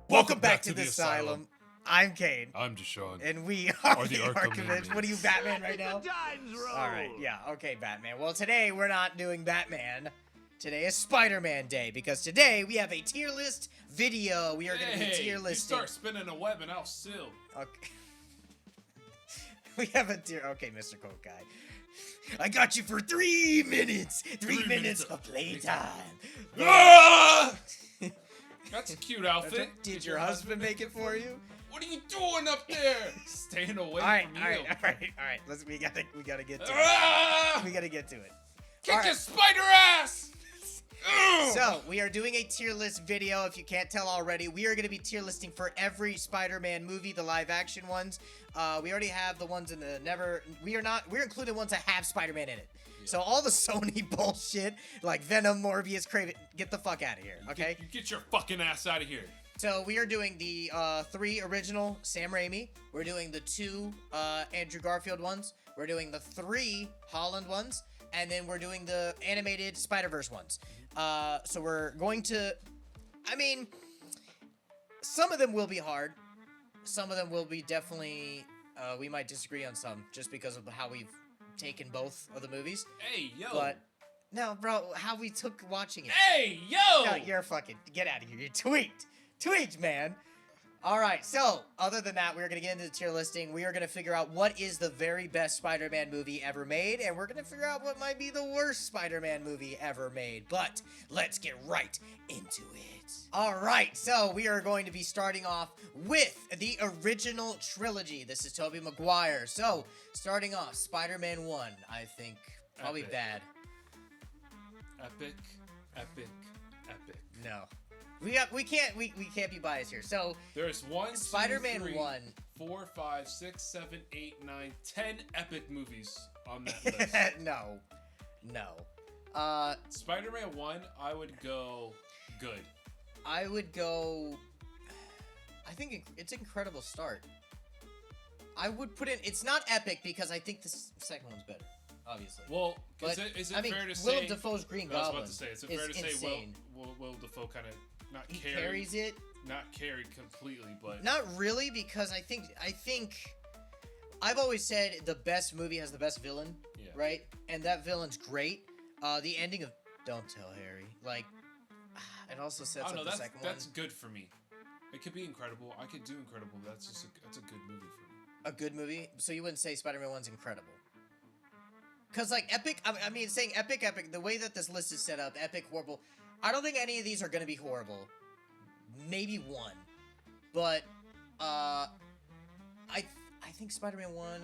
Welcome back to the Asylum. I'm Kane. I'm Deshaun. And we are the the Arkham Arkham. Inmates. What are you, Batman, right now? Alright, yeah, okay, Batman. Well, today we're not doing Batman. Today is Spider-Man Day, because today we have a tier list video. We are going to be tier listing. You start spinning a web and I'll seal. Okay. We have a tier... Okay, Mr. Coke Guy. I got you for 3 minutes. 3 minutes of playtime. Ah! That's a cute outfit. Did your husband make it for you? What are you doing up there? Staying away from you. All right. We gotta get to it. Ah! We gotta get to it. Kick his spider ass! So, we are doing a tier list video. If you can't tell already, we are going to be tier listing for every Spider-Man movie, the live-action ones. We already have the ones in the we're including ones that have Spider-Man in it. Yeah. So, all the Sony bullshit, like Venom, Morbius, Craven, get the fuck out of here, okay? You get your fucking ass out of here. So, we are doing the 3 original Sam Raimi. We're doing the 2 Andrew Garfield ones. We're doing the 3 Holland ones. And then we're doing the animated Spider-Verse ones. So we're going to... I mean, some of them will be hard. Some of them will be definitely... we might disagree on some, just because of how we've taken both of the movies. Hey, yo! But, no, bro, how we took watching it. Hey, yo! No, you're fucking... Get out of here. You tweaked. Tweaked, man. Alright, so, other than that, we're going to get into the tier listing. We are going to figure out what is the very best Spider-Man movie ever made, and we're going to figure out what might be the worst Spider-Man movie ever made. But, let's get right into it. Alright, so we are going to be starting off with the original trilogy. This is Tobey Maguire. So, starting off, Spider-Man 1, I think, probably Epic. bad. Epic. No. We can't be biased here. So there's 1, 2, Spider-Man 3, 1, 4, 5, 6, 7, 8, 9, 10 epic movies on that list. No. Spider-Man 1, I would go good. I would go. I think it's an incredible start. I would put in. It's not epic because I think the second one's better. Obviously. Well, but, is it I mean, fair to say? Willem Dafoe's Green Goblin. I was about to say, is it fair to say Will Dafoe kind of not carries it? Not carried completely, but not really, because I think I've always said the best movie has the best villain, right? And that villain's great. The ending of Don't Tell Harry, like, it also sets up the second one. That's good for me. It could be incredible. I could do incredible. That's a good movie for me. A good movie? So you wouldn't say Spider-Man 1's incredible? Because, like, epic, I mean, saying epic, the way that this list is set up, epic, horrible, I don't think any of these are going to be horrible. Maybe one. But, I think Spider-Man 1,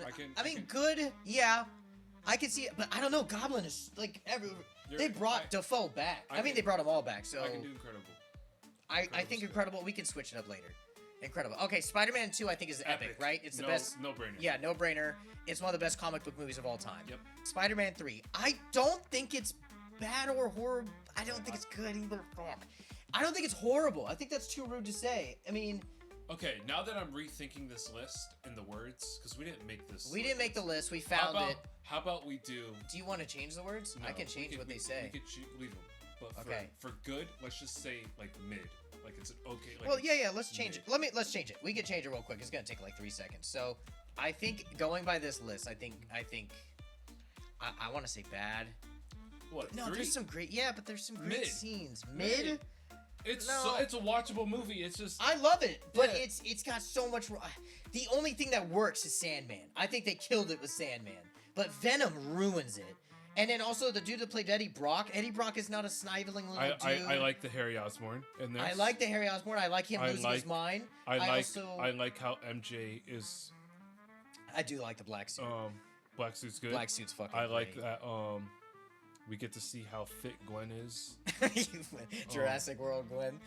good, yeah. I can see it, but I don't know, Goblin is, like, they brought Dafoe back. I mean, they brought them all back, so. I can do incredible. I think incredible, we can switch it up later. Incredible. Okay, Spider-Man 2, I think, is epic, right? It's the best. No-brainer. Yeah, no-brainer. It's one of the best comic book movies of all time. Yep. Spider-Man 3, I don't think it's bad or horrible. I don't think it's good either. Fuck. I don't think it's horrible. I think that's too rude to say. I mean... Okay, now that I'm rethinking this list and the words, because we didn't make this We didn't make the list. We found it. How about we do... Do you want to change the words? No, I can change what they say. We could leave them. But for good, let's just say, like, mid. Like, it's okay. Like, well, yeah, let's change it. Let's change it. We can change it real quick. It's gonna take like 3 seconds. So, I think going by this list, I want to say bad. What? No, 3? there's some great. Yeah, but there's some great Mid. scenes. Mid. It's a watchable movie. It's just I love it, but it's got so much. The only thing that works is Sandman. I think they killed it with Sandman, but Venom ruins it. And then also the dude that played Eddie Brock. Eddie Brock is not a sniveling little dude. I like the Harry Osborn in this. I like the Harry Osborn. I like him losing his mind. I like how MJ is. I do like the black suit. Black suit's good. Black suit's fucking. I like great. that. We get to see how fit Gwen is. Jurassic World Gwen.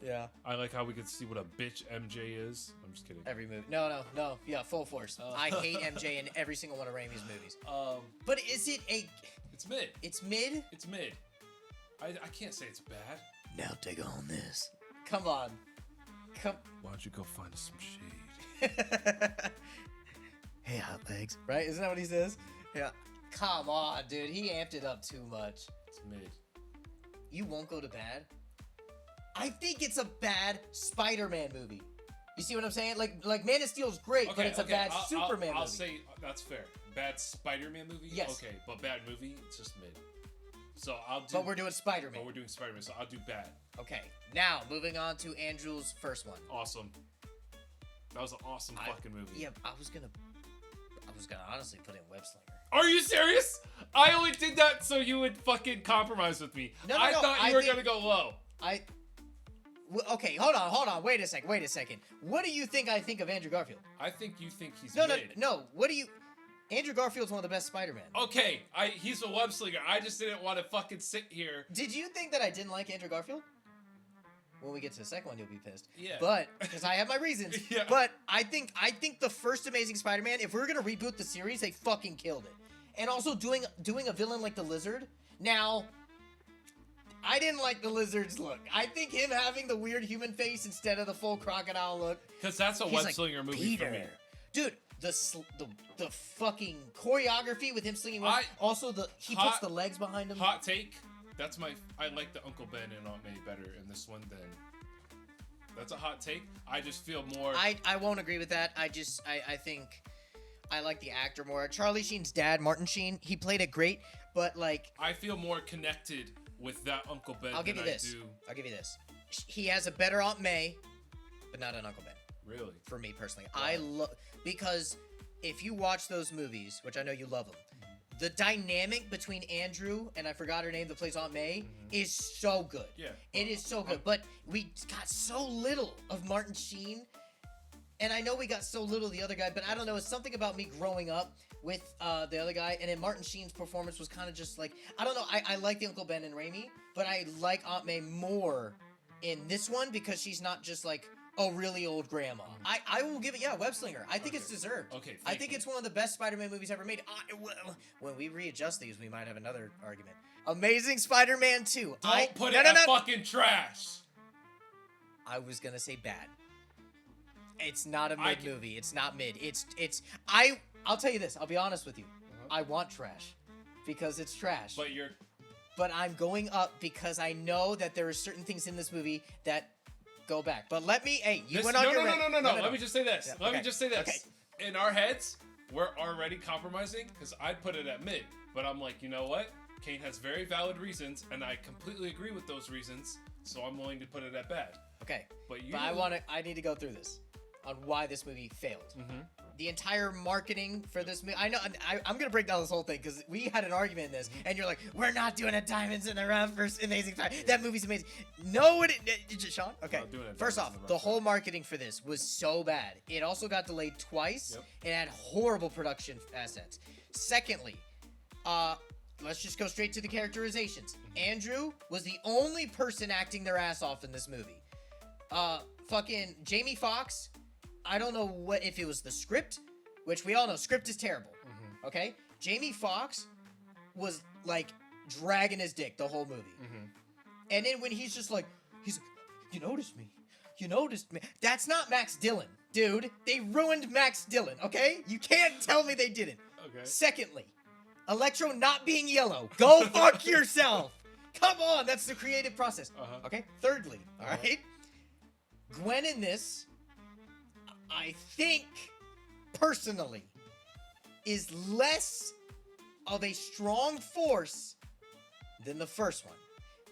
Yeah. I like how we get to see what a bitch MJ is. I'm just kidding. Every movie. No. Yeah, full force. I hate MJ in every single one of Raimi's movies. But is it a... It's mid. It's mid? It's mid. I can't say it's bad. Now take on this. Come on. Why don't you go find us some shade? Hey, hot legs. Right? Isn't that what he says? Yeah. Come on, dude. He amped it up too much. It's mid. You won't go to bed? I think it's a bad Spider-Man movie. You see what I'm saying? Like Man of Steel's great, but it's a bad Superman movie. I'll say that's fair. Bad Spider-Man movie? Yes. Okay, but bad movie, it's just mid. So I'll do... But we're doing Spider-Man. But we're doing Spider-Man, so I'll do bad. Okay, now moving on to Andrew's first one. Awesome. That was an awesome fucking movie. Yeah, I was gonna honestly put in Web Slinger. Are you serious? I only did that so you would fucking compromise with me. No, I thought you were gonna go low. Okay, hold on. Wait a second. What do you think I think of Andrew Garfield? I think you think he's mid. No. What do you... Andrew Garfield's one of the best Spider-Man. Okay, he's a web slinger. I just didn't want to fucking sit here. Did you think that I didn't like Andrew Garfield? When we get to the second one, you'll be pissed. Yeah. But, because I have my reasons. Yeah. But I think the first Amazing Spider-Man, if we were going to reboot the series, they fucking killed it. And also doing a villain like the Lizard. Now... I didn't like the Lizard's look. I think him having the weird human face instead of the full crocodile look. Because that's a web slinger movie Peter. for me. Dude, the fucking choreography with him slinging webs. Also, he puts the legs behind him. Hot take. I like the Uncle Ben and Aunt May better in this one than... That's a hot take. I just feel more... I won't agree with that. I think I like the actor more. Charlie Sheen's dad, Martin Sheen, he played it great, but like... I feel more connected with that Uncle Ben I'll give you this. He has a better Aunt May, but not an Uncle Ben. Really? For me personally. Wow. I love... Because if you watch those movies, which I know you love them, the dynamic between Andrew and I forgot her name that plays Aunt May is so good. Yeah. It is so good. But we got so little of Martin Sheen. And I know we got so little of the other guy, but I don't know. It's something about me growing up with the other guy. And then Martin Sheen's performance was kind of just like, I don't know. I like the Uncle Ben and Raimi, but I like Aunt May more in this one because she's not just like a really old grandma. I will give it, Web Slinger. I think it's deserved. Okay, I think it's one of the best Spider-Man movies ever made. When we readjust these, we might have another argument. Amazing Spider-Man 2. Don't put it in fucking trash. I was gonna say bad. It's not a mid movie. It's not mid. I'll tell you this. I'll be honest with you. I want trash because it's trash. But I'm going up because I know that there are certain things in this movie that go back. But let me... Hey, you went on your... No. Let me just say this. Yeah, Let me just say this. Okay. In our heads, we're already compromising because I'd put it at mid. But I'm like, you know what? Kane has very valid reasons, and I completely agree with those reasons, so I'm willing to put it at bad. Okay. But I need to go through this on why this movie failed. The entire marketing for this movie. I know. I'm gonna break down this whole thing because we had an argument in this, and you're like, "We're not doing a Diamonds in the Rough for Amazing Spider. That movie's amazing." No, Sean. Okay. First off, the whole marketing for this was so bad. It also got delayed twice. Yep. It had horrible production assets. Secondly, let's just go straight to the characterizations. Andrew was the only person acting their ass off in this movie. Fucking Jamie Foxx. I don't know if it was the script, which we all know script is terrible. Okay? Jamie Foxx was like dragging his dick the whole movie. And then when he's like, you noticed me. You noticed me. That's not Max Dillon, dude. They ruined Max Dillon, okay? You can't tell me they didn't. Okay. Secondly, Electro not being yellow. Go fuck yourself. Come on, that's the creative process. Okay? Thirdly, all right? Gwen in this, I think, personally, is less of a strong force than the first one.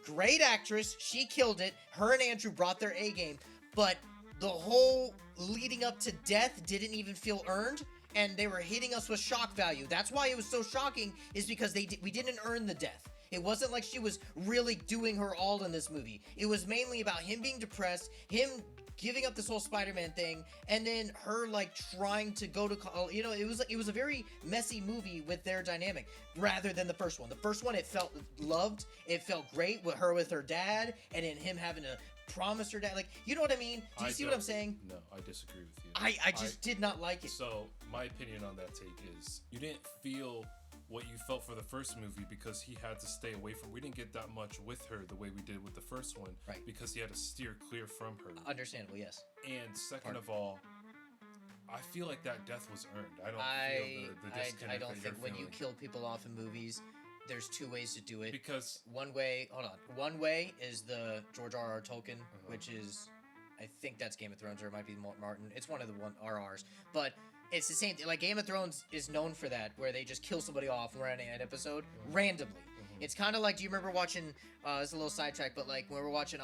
Great actress, she killed it. Her and Andrew brought their A game, but the whole leading up to death didn't even feel earned, and they were hitting us with shock value. That's why it was so shocking, is because we didn't earn the death. It wasn't like she was really doing her all in this movie. It was mainly about him being depressed, him giving up this whole Spider-Man thing, and then her like trying to go to college. You know, it was a very messy movie with their dynamic rather than the first one. The first one, it felt loved, it felt great with her dad, and then him having to promise her dad, like, you know what I mean? Do you see what I'm saying? No, I disagree with you. I just did not like it. So my opinion on that take is you didn't feel what you felt for the first movie because he had to stay away from... We didn't get that much with her the way we did with the first one. Right. Because he had to steer clear from her. Understandable, yes. And second of all, I feel like that death was earned. I don't feel the disconnect I don't think when you kill people off in movies there's two ways to do it. Because One way, hold on. One way is the George R.R. Tolkien, which is, I think that's Game of Thrones, or it might be Martin. It's one of the RRs, but it's the same thing. Like Game of Thrones is known for that, where they just kill somebody off and run an episode randomly. It's kind of like, do you remember watching? It's a little sidetrack, but like when we were watching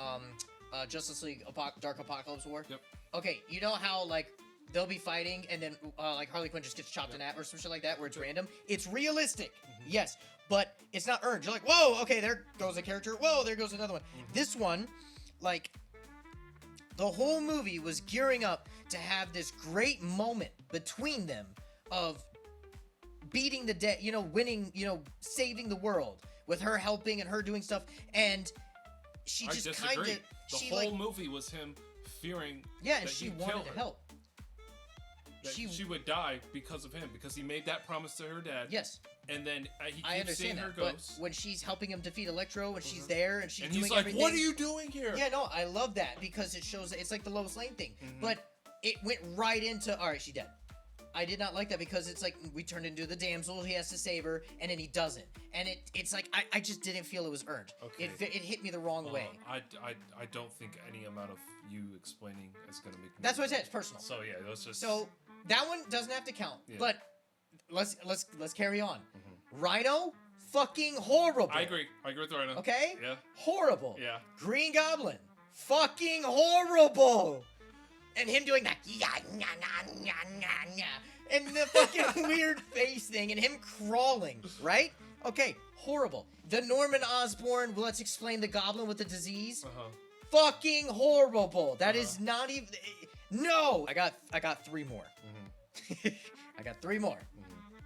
Justice League Dark Apocalypse War. Yep. Okay, you know how like they'll be fighting and then like Harley Quinn just gets chopped in half or some shit like that, where it's random. It's realistic, yes, but it's not earned. You're like, whoa, okay, there goes a character. Whoa, there goes another one. This one, like, the whole movie was gearing up to have this great moment between them of beating the dead, you know, winning, you know, saving the world with her helping and her doing stuff, and she just kind of the whole movie was him fearing and she wanted to help. That she would die because of him, because he made that promise to her dad. Yes. And then he I keeps seeing understand her that, ghost. but when she's helping him defeat Electro, when she's there and she's doing he's like, everything, "What are you doing here?" Yeah, no, I love that because it shows it's like the Lois Lane thing, but it went right into, all right, she's dead. I did not like that because it's like we turned into the damsel, he has to save her, and then he doesn't, and it's like I just didn't feel it was earned. Okay. It hit me the wrong way. I don't think any amount of you explaining is gonna make. That's what I said. It's personal. So yeah, let's just. So that one doesn't have to count, but let's carry on. Rhino, fucking horrible. I agree with Rhino. Okay. Yeah. Horrible. Yeah. Green Goblin, fucking horrible. And him doing that, and the fucking weird face thing, and him crawling, right? Okay, horrible. The Norman Osborn, let's explain the goblin with the disease. Fucking horrible. That is not even. No, I got three more. I got three more.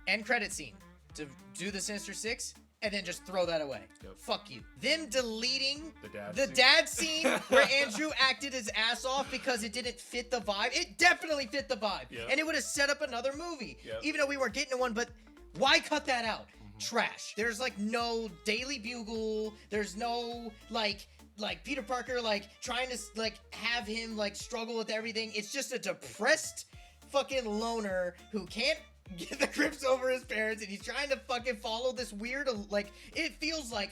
End credit scene to do the Sinister Six. And then just throw that away. Yep. Fuck you. Them deleting the dad scene where Andrew acted his ass off because it didn't fit the vibe. It definitely fit the vibe. Yep. And it would have set up another movie. Yep. Even though we weren't getting one, but why cut that out? Trash. There's like no Daily Bugle. There's no like Peter Parker like trying to like have him like struggle with everything. It's just a depressed fucking loner who can't get the grips over his parents, and he's trying to fucking follow this weird, like, it feels like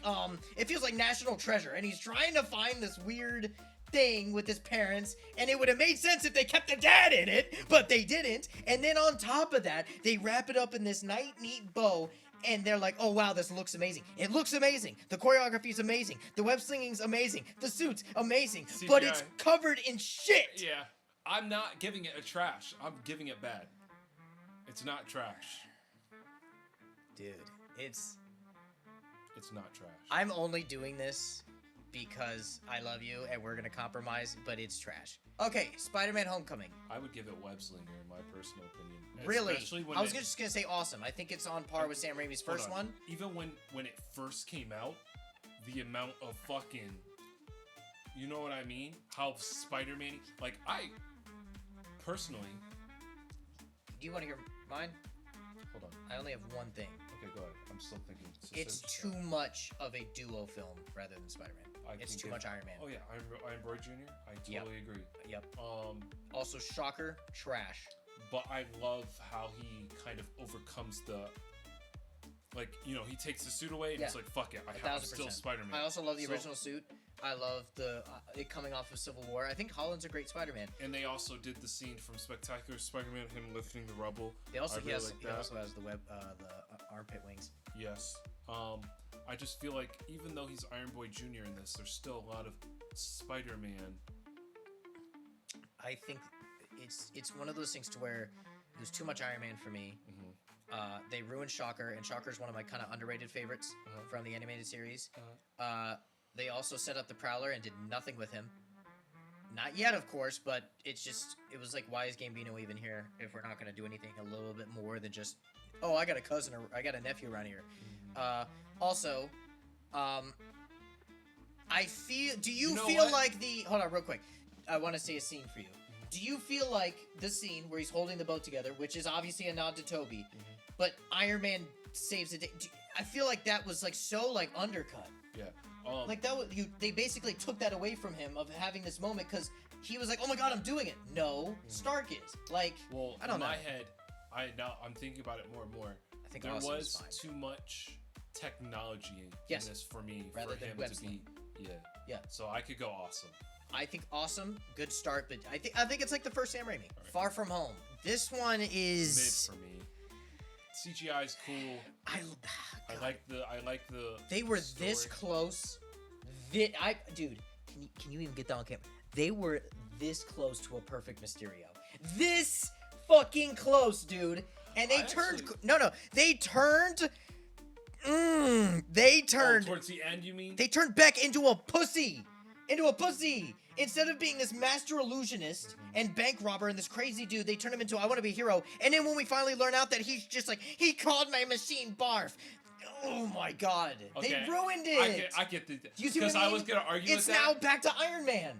National Treasure, and he's trying to find this weird thing with his parents, and it would have made sense if they kept the dad in it, but they didn't. And then on top of that, they wrap it up in this neat bow, and they're like, oh wow, this looks amazing. It looks amazing. The choreography's amazing. The web slinging's amazing. The suit's amazing. CGI. But it's covered in shit. Yeah. I'm not giving it a trash. I'm giving it bad. It's not trash. Dude, it's not trash. I'm only doing this because I love you and we're gonna compromise, but it's trash. Okay, Spider-Man Homecoming. I would give it web slinger in my personal opinion. Really? Especially when I was just gonna say awesome. I think it's on par with Sam Raimi's first one. Even when it first came out, the amount of fucking, you know what I mean? How Spider-Man, like I personally. Do you want to hear mine? Hold on. I only have one thing. Okay, go ahead. I'm still thinking. It's too much of a duo film rather than Spider-Man. It's too much Iron Man. Oh yeah, Iron Boy Jr. I totally agree. Yep. Also, Shocker, trash. But I love how he kind of overcomes the, like, you know, he takes the suit away and it's like, fuck it, I'm still Spider-Man. I also love the original suit. I love the it coming off of Civil War. I think Holland's a great Spider-Man. And they also did the scene from Spectacular Spider-Man, him lifting the rubble. He also has the web, the armpit wings. Yes. I just feel like even though he's Iron Boy Jr. in this, there's still a lot of Spider-Man. I think it's one of those things to where it was too much Iron Man for me. They ruined Shocker, and Shocker's one of my kind of underrated favorites from the animated series. They also set up the Prowler and did nothing with him. Not yet, of course, but it was like, why is Gambino even here if we're not going to do anything a little bit more than just, oh, I got a cousin or I got a nephew around here. Also, I feel, do you feel like hold on real quick. I want to say a scene for you. Do you feel like the scene where he's holding the boat together, which is obviously a nod to Toby, but Iron Man saves the day? I feel like that was like so like undercut. Yeah. Like that was they basically took that away from him of having this moment because he was like, "Oh my God, I'm doing it." No, Stark is like. Well, I don't know. In my head, I'm thinking about it more and more. I think there Awesome was fine. Too much technology in Yes. this for me, Rather for than him web to be. sling. Yeah. Yeah. So I could go awesome. I think awesome, good start, but I think it's like the first Sam Raimi. Right. Far From Home. This one is Mid for me. CGI is cool. I like the. They were story. this close. Dude, can you even get that on camera? They were this close to a perfect Mysterio. This fucking close, dude. And they turned. They turned. They turned. towards the end, you mean? They turned Beck into a pussy. Instead of being this master illusionist and bank robber and this crazy dude, they turned him into I want to be a hero. And then when we finally learn out that he's just like, he called my machine barf. Oh my god. Okay. They ruined it. I get the. You see what I Because mean? I was gonna argue It's with that. now back to Iron Man.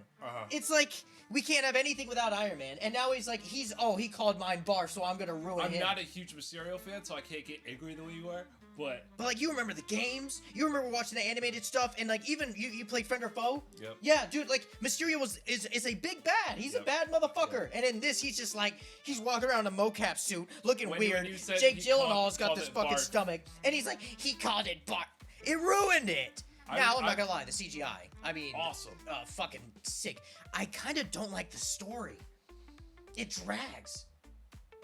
It's like we can't have anything without Iron Man. And now he's like, he called mine barf, so I'm gonna ruin him. I'm not a huge Mysterio fan, so I can't get angry the way you are. But like, you remember the games? You remember watching the animated stuff? And like, even you played Friend or Foe? Yep. Yeah, dude, like, Mysterio is a big bad. He's a bad motherfucker. Yep. And in this, he's just like, he's walking around in a mocap suit, looking weird. Jake Gyllenhaal's got this fucking stomach. And he's like, he called it barf. It ruined it. Now, I'm not gonna lie, the CGI. I mean, awesome. Fucking sick. I kind of don't like the story. It drags.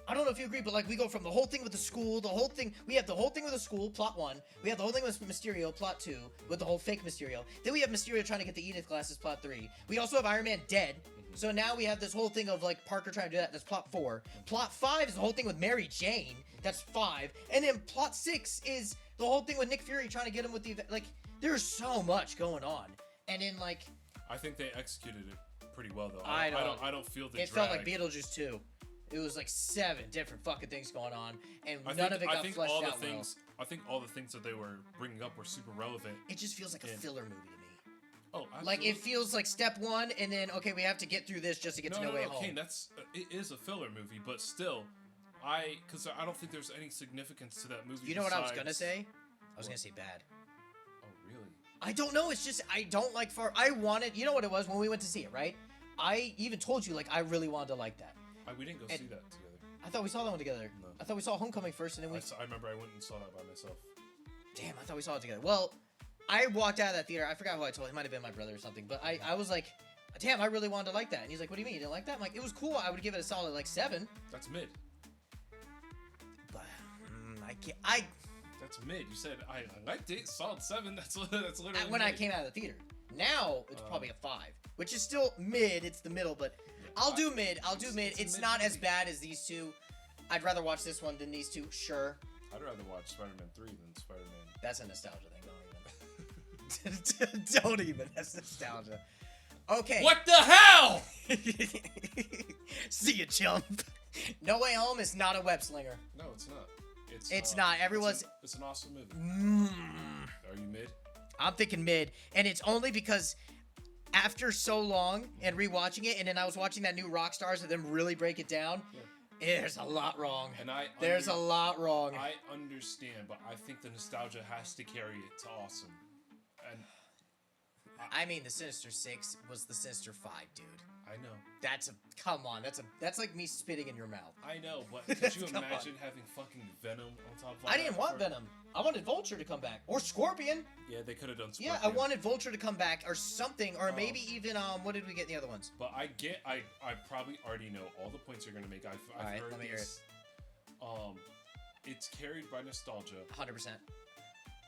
I don't know if you agree, but like, we go from the whole thing with the school, we have the whole thing with the school, plot 1. We have the whole thing with Mysterio, plot 2, with the whole fake Mysterio. Then we have Mysterio trying to get the Edith glasses, plot 3. We also have Iron Man dead. So now we have this whole thing of like Parker trying to do that. That's plot 4. Plot 5 is the whole thing with Mary Jane. That's 5. And then plot 6 is the whole thing with Nick Fury trying to get him with the, like, there's so much going on. And in like, I think they executed it pretty well though. I don't feel the it drag. felt like Beetlejuice 2. It was like 7 different fucking things going on, and none of it got fleshed out well. I think all the things that they were bringing up were super relevant. It just feels like a filler movie to me. Oh, absolutely. Like, it feels like step 1, and then, okay, we have to get through this just to get to No Way Home. Kane, it is a filler movie, but still, because I don't think there's any significance to that movie. You know what I was gonna say? I was gonna say bad. Oh, really? I don't know, it's just, I don't like you know what it was when we went to see it, right? I even told you, like, I really wanted to like that. We didn't go see that together. I thought we saw that one together. No. I thought we saw Homecoming first, and then I remember I went and saw that by myself. Damn, I thought we saw it together. Well, I walked out of that theater. I forgot who I told. It might have been my brother or something. But I was like, damn, I really wanted to like that. And he's like, what do you mean? You didn't like that? I'm like, it was cool. I would give it a solid, like, 7. That's mid. But, That's mid. You said, I liked it. Solid 7. That's literally when mid. I came out of the theater. Now, it's probably a 5. Which is still mid. It's the middle, but... I'll do mid. It's not as bad as these two. I'd rather watch this one than these two, sure. I'd rather watch Spider-Man 3 than Spider-Man. That's a nostalgia thing. Don't even. Don't even. That's nostalgia. Okay. What the hell? See ya, chump. No Way Home is not a web slinger. No, it's not. It's not. It's an awesome movie. Are you mid? I'm thinking mid, and it's only because... After so long and rewatching it, and then I was watching that new Rockstars and them really break it down, there's a lot wrong. And there's a lot wrong. I understand, but I think the nostalgia has to carry it to awesome. And I mean, the Sinister 6 was the Sinister 5, dude. I know. Come on, that's like me spitting in your mouth. I know, but could you imagine having fucking Venom on top of all I didn't want Venom. I wanted Vulture to come back. Or Scorpion. Yeah, they could have done Scorpion. Yeah, I wanted Vulture to come back or something, or maybe even, what did we get in the other ones? But I probably already know all the points you're going to make. I've heard let me hear it. It's carried by nostalgia. 100%.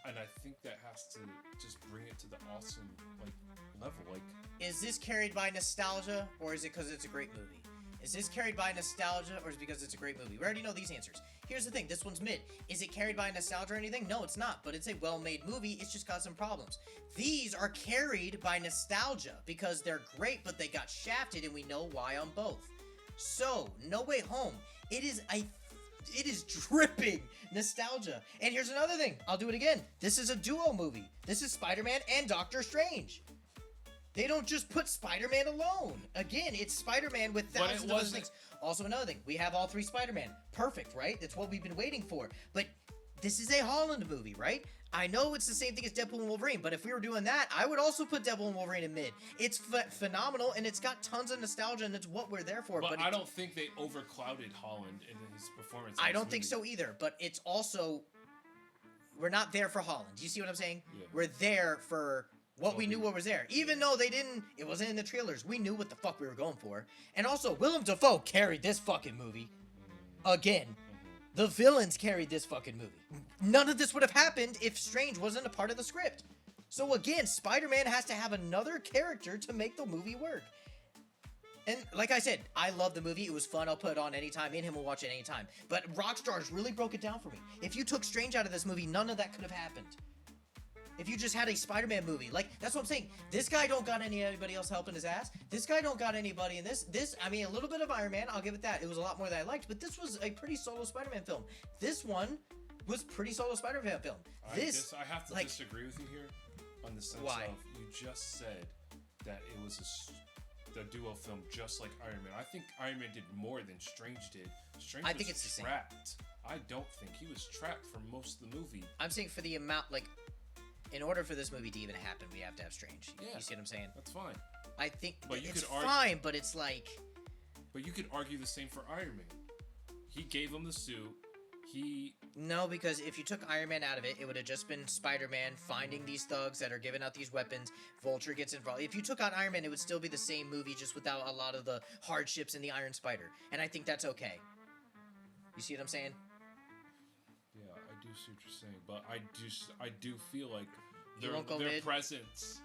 And I think that has to just bring it to the awesome, like, level. Like, is this carried by nostalgia, or is it because it's a great movie? Is this carried by nostalgia, or is it because it's a great movie? We already know these answers. Here's the thing. This one's mid. Is it carried by nostalgia or anything? No, it's not. But it's a well-made movie. It's just got some problems. These are carried by nostalgia because they're great, but they got shafted, and we know why on both. So, No Way Home. It is dripping nostalgia. And here's another thing. I'll do it again. This is a duo movie. This is Spider-Man and Doctor Strange. They don't just put Spider-Man alone. Again, it's Spider-Man with thousands of other things. Also, another thing. We have all 3 Spider-Man. Perfect, right? That's what we've been waiting for. But this is a Holland movie, right? I know it's the same thing as Deadpool and Wolverine, but if we were doing that, I would also put Deadpool and Wolverine in mid. It's phenomenal, and it's got tons of nostalgia, and it's what we're there for. But I don't think they overclouded Holland in his performance. I don't think so either, but it's also... we're not there for Holland. You see what I'm saying? Yeah. We're there for what we knew what was there. Even though it wasn't in the trailers, we knew what the fuck we were going for. And also, Willem Dafoe carried this fucking movie. Again. The villains carried this fucking movie. None of this would have happened if Strange wasn't a part of the script. So again, Spider-Man has to have another character to make the movie work. And like I said, I love the movie. It was fun. I'll put it on anytime. Me and him will watch it anytime. But Rockstar's really broke it down for me. If you took Strange out of this movie, none of that could have happened. If you just had a Spider-Man movie, like, that's what I'm saying. This guy don't got anybody else helping his ass. This guy don't got anybody in this. I mean, a little bit of Iron Man, I'll give it that. It was a lot more than I liked, but this was a pretty solo Spider-Man film. This one was pretty solo Spider-Man film. I have to disagree with you here on the sense of you just said that it was a duo film just like Iron Man. I think Iron Man did more than Strange did. Strange was it's the trapped. same. I don't think he was trapped for most of the movie. I'm saying for the amount, like, in order for this movie to even happen, we have to have Strange. Yeah, you see what I'm saying? That's fine. I think but it's fine, but it's like... But you could argue the same for Iron Man. He gave him the suit. No, because if you took Iron Man out of it, it would have just been Spider-Man finding these thugs that are giving out these weapons. Vulture gets involved. If you took out Iron Man, it would still be the same movie, just without a lot of the hardships in the Iron Spider. And I think that's okay. You see what I'm saying? Yeah, I do see what you're saying, but I do feel like their presence.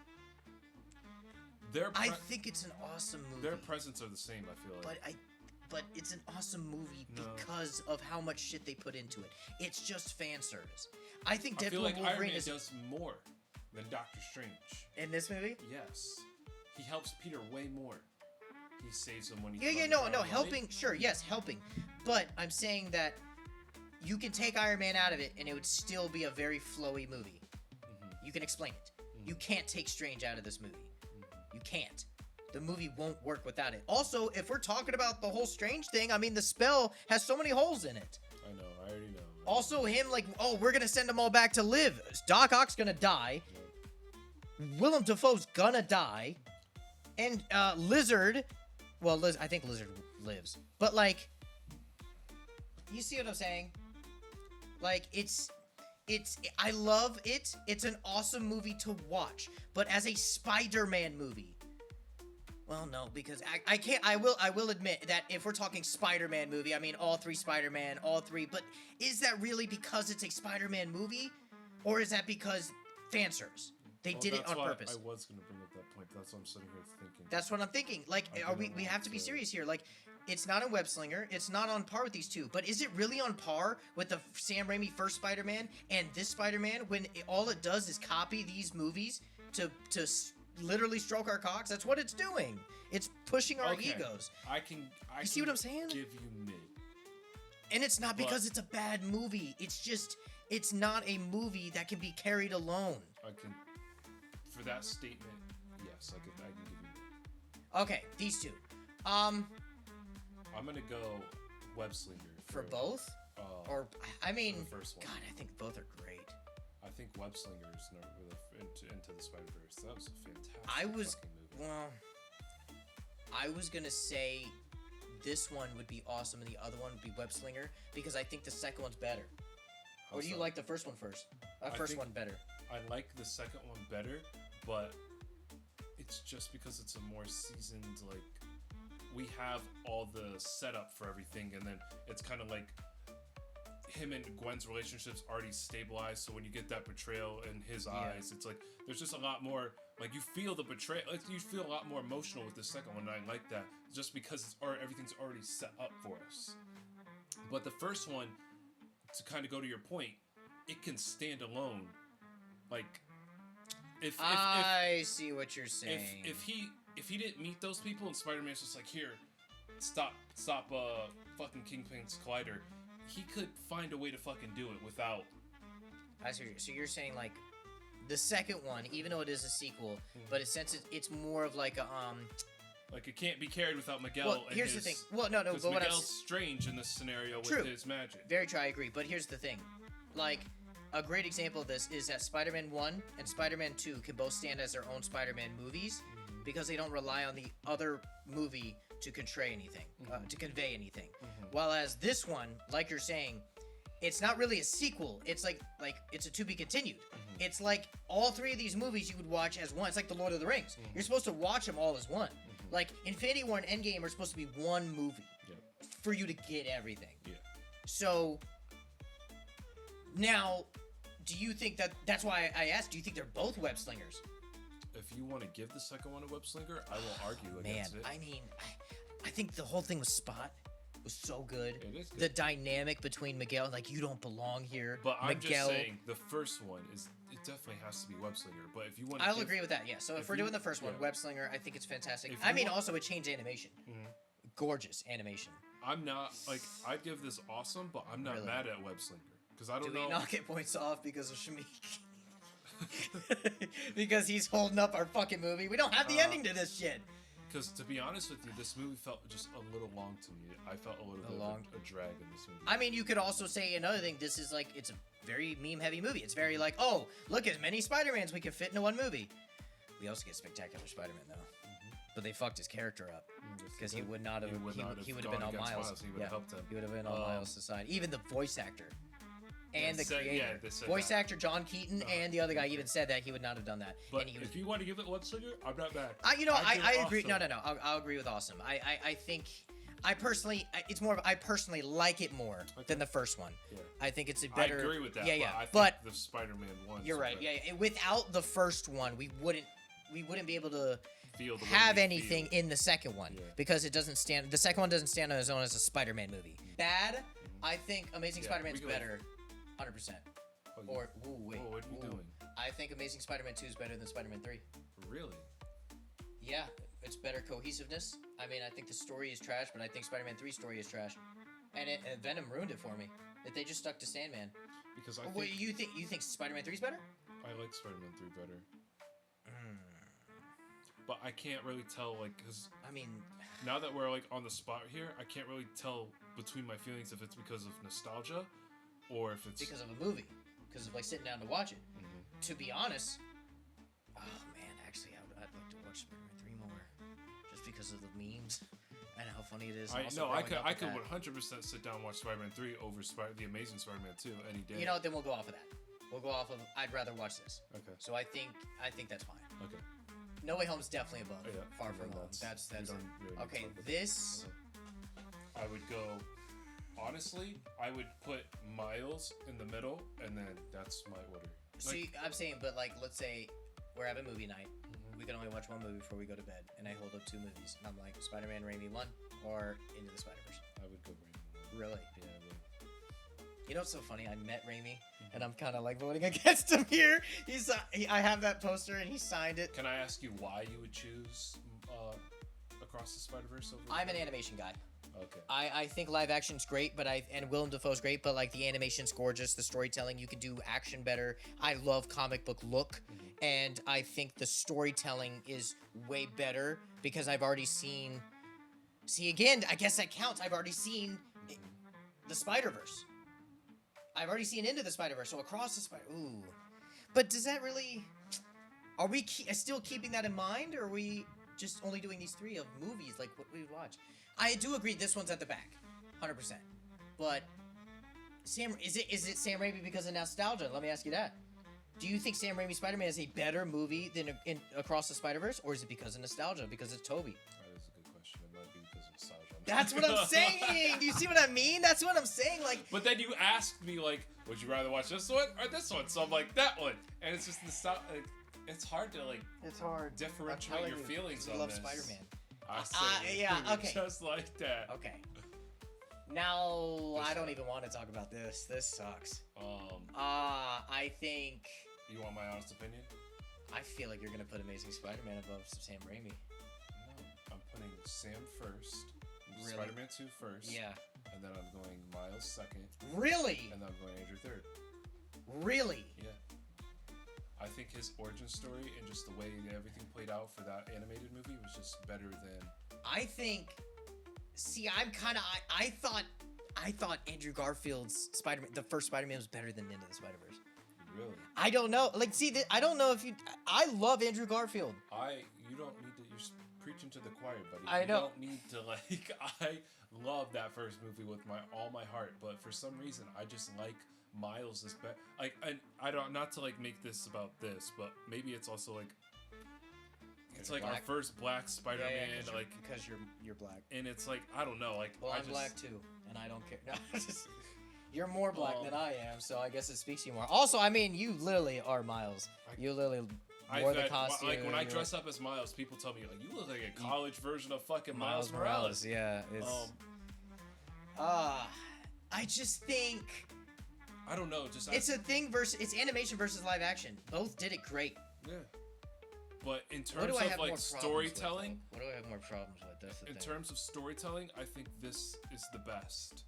I think it's an awesome movie. Their presence are the same. I feel like. But it's an awesome movie because of how much shit they put into it. It's just fan service. I think Deadpool feel like Wolverine Iron Man does more than Doctor Strange. In this movie? Yes. He helps Peter way more. He saves him when he's helping, sure, yes, helping. But I'm saying that you can take Iron Man out of it and it would still be a very flowy movie. Mm-hmm. You can explain it. Mm-hmm. You can't take Strange out of this movie. Mm-hmm. You can't. The movie won't work without it. Also, if we're talking about the whole Strange thing, I mean, the spell has so many holes in it. I know, I already know. Also, him, like, we're gonna send them all back to live. Doc Ock's gonna die. Yep. Willem Dafoe's gonna die. And, Lizard... Well, I think Lizard lives. But, like... You see what I'm saying? Like, I love it. It's an awesome movie to watch. But as a Spider-Man movie... Well, no, because I can't. I will admit that if we're talking Spider-Man movie, I mean all three Spider-Man, all three. But is that really because it's a Spider-Man movie, or is that because fan service? They did it on purpose. I was gonna bring up that point. That's what I'm sitting here thinking. That's what I'm thinking. Like, we have to be serious here. Like, it's not in Webslinger. It's not on par with these two. But is it really on par with the Sam Raimi first Spider-Man and this Spider-Man when all it does is copy these movies to literally stroke our cocks? That's what it's doing. It's pushing our egos. You see what I'm saying? Give you mid. And it's not because it's a bad movie. It's just, it's not a movie that can be carried alone. For that statement, yes, I can give you mid. Okay, these two. I'm gonna go Web Slinger. For both? Or, I mean, the first one. God, I think both are great. I think Web Slinger is into the Spider-Verse. That was a fantastic fucking movie. Well, I was gonna say this one would be awesome and the other one would be Web Slinger because I think the second one's better. Or do you like the first one first? First one better. I like the second one better, but it's just because it's a more seasoned, like, we have all the setup for everything, and then it's kind of like him and Gwen's relationship's already stabilized, so when you get that betrayal in his eyes, it's like there's just a lot more, like, you feel the betrayal, like, you feel a lot more emotional with the second one, and I like that just because everything's already set up for us. But the first one, to kind of go to your point, it can stand alone. Like, if I see what you're saying. If he didn't meet those people and Spider-Man's just like, here, stop fucking Kingpin's Collider, he could find a way to fucking do it without. I see. So you're saying, like, the second one, even though it is a sequel, but since it's more of like a like, it can't be carried without Miguel. Well, here's the thing. Well, no. But Miguel's strange in this scenario with his magic. Very true. I agree. But here's the thing. Like, a great example of this is that Spider-Man 1 and Spider-Man 2 can both stand as their own Spider-Man movies because they don't rely on the other movie to convey anything. While as this one, like you're saying, it's not really a sequel. It's like it's a to be continued. It's like all three of these movies you would watch as one. It's like the Lord of the Rings. You're supposed to watch them all as one. Like Infinity War and Endgame are supposed to be one movie for you to get everything. Yeah. So now, do you think that's why I asked? Do you think they're both web slingers? If you want to give the second one a web slinger, I will argue against it. I mean, I think the whole thing with Spot was so good. It is good. The dynamic between Miguel, like, you don't belong here. But I'm Miguel, just saying, the first one it definitely has to be web slinger. But if you want, I'll agree with that. Yeah. So if we're doing the first one, web slinger, I think it's fantastic. I mean, also it changed animation. Gorgeous animation. I'm not like I'd give this awesome, but I'm not mad at web slinger because I don't know. Do we not get points off because of Shamik? Because he's holding up our fucking movie. We don't have the ending to this shit. Because to be honest with you, this movie felt just a little long to me. I felt a little bit of a drag in this movie. I mean, you could also say another thing. This is like, it's a very meme-heavy movie. It's very like, oh, look, as many Spider-Mans we can fit into one movie. We also get Spectacular Spider-Man, though. But they fucked his character up. Because he would not have, he would have been on Miles. He would have helped him. He would have been on Miles' side. Even the voice actor. And the creator. Yeah, voice actor John Keaton and the other guy even said that he would not have done that. But and if you want to give it one slinger, I'm not mad. I agree. No. I'll agree with awesome. I think I personally I personally like it more than the first one. Yeah. I think it's a better. I agree with that. Yeah. But the Spider-Man one. You're right. Yeah. Without the first one, we wouldn't be able to have anything in the second one because it doesn't stand. The second one doesn't stand on its own as a Spider-Man movie. Bad. I think Amazing Spider-Man's better. 100%. Or wait. Oh, what are you doing? I think Amazing Spider-Man 2 is better than Spider-Man 3. Really? Yeah, it's better cohesiveness. I mean, I think the story is trash, but I think Spider-Man 3's story is trash. And Venom ruined it for me. That they just stuck to Sandman. Because you think Spider-Man 3's better? I like Spider-Man 3 better. But I can't really tell, like, because I mean, now that we're like on the spot here, I can't really tell between my feelings if it's because of nostalgia. Or if it's because of a movie, because of like sitting down to watch it. To be honest, oh man, actually, I'd like to watch Spider-Man 3 more, just because of the memes and how funny it is. I could 100% sit down and watch Spider-Man 3 over the Amazing Spider-Man 2 any day. You know, then we'll go off of that. We'll go off of I'd rather watch this. Okay. So I think that's fine. Okay. No Way Home's definitely above. Yeah, Far From Home. That's really okay. This I would go. Honestly, I would put Miles in the middle, and then that's my order. See, I'm saying, but like, let's say we're having movie night. We can only watch one movie before we go to bed, and I hold up two movies, and I'm like, Spider-Man Raimi 1 or Into the Spider-Verse. I would go Raimi 1. Really? Yeah, I would. You know what's so funny? I met Raimi, and I'm kind of like voting against him here. I have that poster, and he signed it. Can I ask you why you would choose Across the Spider-Verse over? I'm an animation guy. Okay. I think live action's great, and Willem Dafoe's great, but like the animation's gorgeous, the storytelling, you can do action better. I love comic book look, and I think the storytelling is way better because I've already seen. See, again, I guess that counts. I've already seen the Spider-Verse. I've already seen Into the Spider-Verse, so Across the Spider. Ooh, but does that really? Are we still keeping that in mind, or are we just only doing these three of movies like what we would watch? I do agree this one's at the back, 100%. But is it Sam Raimi because of nostalgia? Let me ask you that. Do you think Sam Raimi's Spider-Man is a better movie than Across the Spider-Verse, or is it because of nostalgia, because it's Tobey? That is a good question. It might be because of nostalgia. That's what I'm saying. Do you see what I mean? That's what I'm saying. Like, but then you asked me like, would you rather watch this one or this one? So I'm like, that one, and it's just nostalgia. Like, it's hard to like. It's hard. Differentiate your feelings on love this. Spider-Man. I say okay. Just like that. Okay. Now I don't even want to talk about this. This sucks. I think. You want my honest opinion? I feel like you're gonna put Amazing Spider-Man above Sam Raimi. No, I'm putting Sam first. Really? Spider-Man 2 first. Yeah. And then I'm going Miles second. Really? And then I'm going Andrew third. Really? Yeah. I think his origin story and just the way everything played out for that animated movie was just better than. I think. See, I'm kind of. I thought Andrew Garfield's Spider-Man, the first Spider-Man, was better than Into the Spider-Verse. Really? I don't know. Like, see, I don't know if you. I love Andrew Garfield. You don't need to. You're preaching to the choir, buddy. I know. You don't need to like. I love that first movie with all my heart, but for some reason I just like Miles is better. Like, I don't, not to like make this about this, but maybe it's also like it's like black? our first black Spider-Man, like because you're black. and it's like I don't know, like Well, I'm black too, and I don't care. No, you're more black than I am, so I guess it speaks to you more. Also, I mean, you literally are Miles. You literally wore the costume. Like when I dress up as Miles, people tell me like you look like a college version of fucking Miles Morales. Yeah, it's. I just think. I don't know. It's a thing it's animation versus live action. Both did it great. Yeah. But in terms of like storytelling, what do I have more problems with? That's the thing. In terms of storytelling, I think this is the best.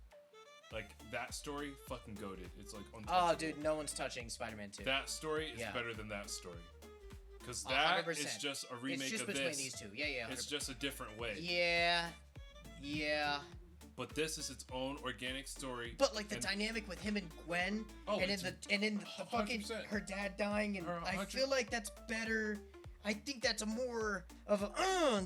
Like that story, fucking goated. It's like untouchable. Oh, dude, no one's touching Spider-Man 2. That story is better than that story. Because that 100%. is just a remake it's just of between this. these two. Yeah, yeah. 100%. It's just a different way. Yeah. But this is its own organic story. But like the dynamic with him and Gwen, and in the fucking 100%. her dad dying, and I feel like that's better. I think that's a more of a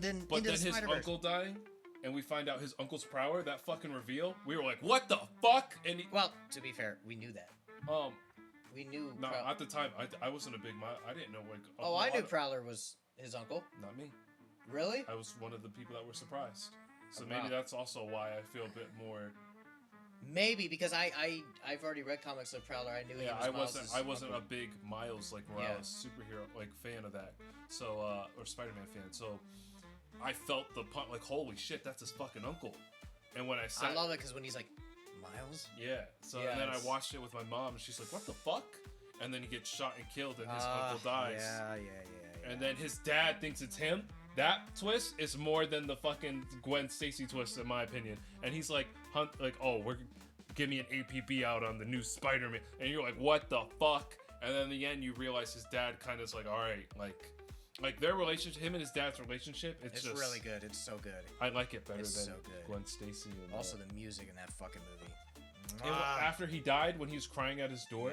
than But into then the his Spider-Verse. uncle dying, and we find out his uncle's power. That fucking reveal. We were like, what the fuck? And well, to be fair, we knew that. We knew. No, at the time, I wasn't a big. I didn't know like. Oh, I knew Prowler was his uncle. Not me. Really? I was one of the people that were surprised. So wow. maybe that's also why I feel a bit more. Maybe because I've already read comics of Prowler. I knew he was I wasn't a big Miles like Morales superhero like fan of that. So or Spider-Man fan. So I felt the punch like holy shit, that's his fucking uncle. And when I love it because when he's like Miles. Yeah. So and then I watched it with my mom and she's like, what the fuck? And then he gets shot and killed and his uncle dies. Yeah. And then his dad thinks it's him. That twist is more than the fucking Gwen Stacy twist, in my opinion. And he's like, give me an APB out on the new Spider-Man. And you're like, what the fuck? And then in the end, you realize his dad kind of is like, all right, like their relationship, him and his dad's relationship, it's just really good. It's so good. I like it better than so good. Gwen Stacy. And, also, the music in that fucking movie. And after he died, when he was crying at his door.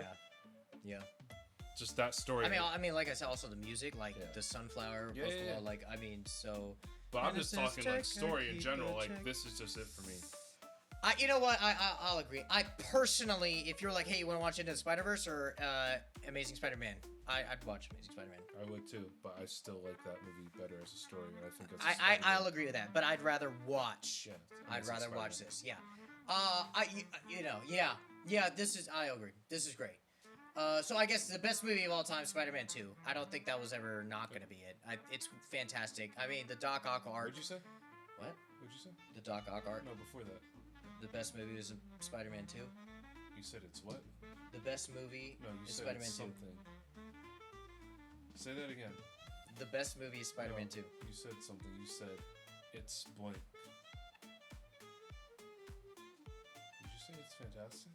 Yeah. Just that story. I mean, like I said, also the music, like the sunflower, like I mean, so. But I'm just talking like story in general. Like this is just it for me. You know what? I'll agree. I personally, if you're like, hey, you want to watch Into the Spider-Verse or Amazing Spider-Man, I'd watch Amazing Spider-Man. I would too, but I still like that movie better as a story, and I think that's. I'll agree with that, but I'd rather watch. Yeah, I'd rather watch this. Yeah. This is. I agree. This is great. So I guess the best movie of all time, Spider-Man 2. I don't think that was ever not going to be it. It's fantastic. I mean, the Doc Ock art. What'd you say? What? What'd you say? The Doc Ock art. No, before that. The best movie is Spider-Man 2. You said it's what? The best movie is Spider-Man 2. Something. Say that again. The best movie is Spider-Man 2. You said something. You said it's blank. Did you say it's fantastic?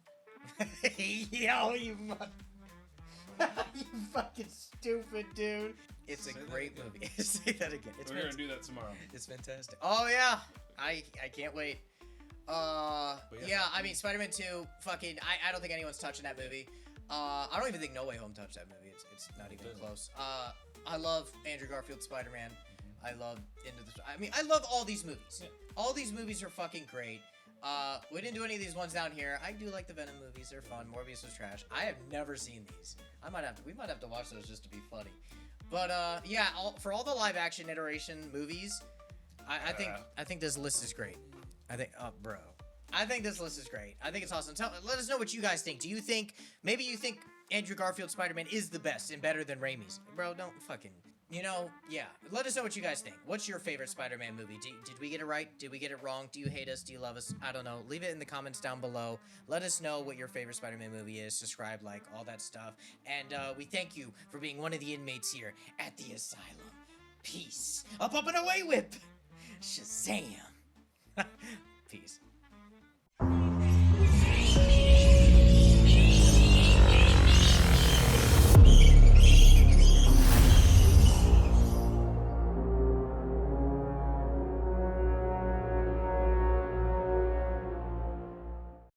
Yo, you fucking stupid dude. It's a great movie. Say that again. We're gonna do that tomorrow. It's fantastic. Oh yeah, I can't wait. I mean Spider-Man 2. Fucking, I don't think anyone's touching that movie. I don't even think No Way Home touched that movie. It's not even close. I love Andrew Garfield's Spider-Man. I love I love all these movies. Yeah. All these movies are fucking great. We didn't do any of these ones down here. I do like the Venom movies. They're fun. Morbius was trash. I have never seen these. We might have to watch those just to be funny. But for all the live action iteration movies, I think this list is great. I think this list is great. I think it's awesome. Let us know what you guys think. Maybe you think Andrew Garfield's Spider-Man is the best and better than Raimi's? Bro, don't fucking. Let us know what you guys think. What's your favorite Spider-Man movie? Did we get it right? Did we get it wrong? Do you hate us? Do you love us? I don't know. Leave it in the comments down below. Let us know what your favorite Spider-Man movie is. Subscribe, like, all that stuff. And we thank you for being one of the inmates here at the asylum. Peace. Up and away, whip. Shazam. Peace.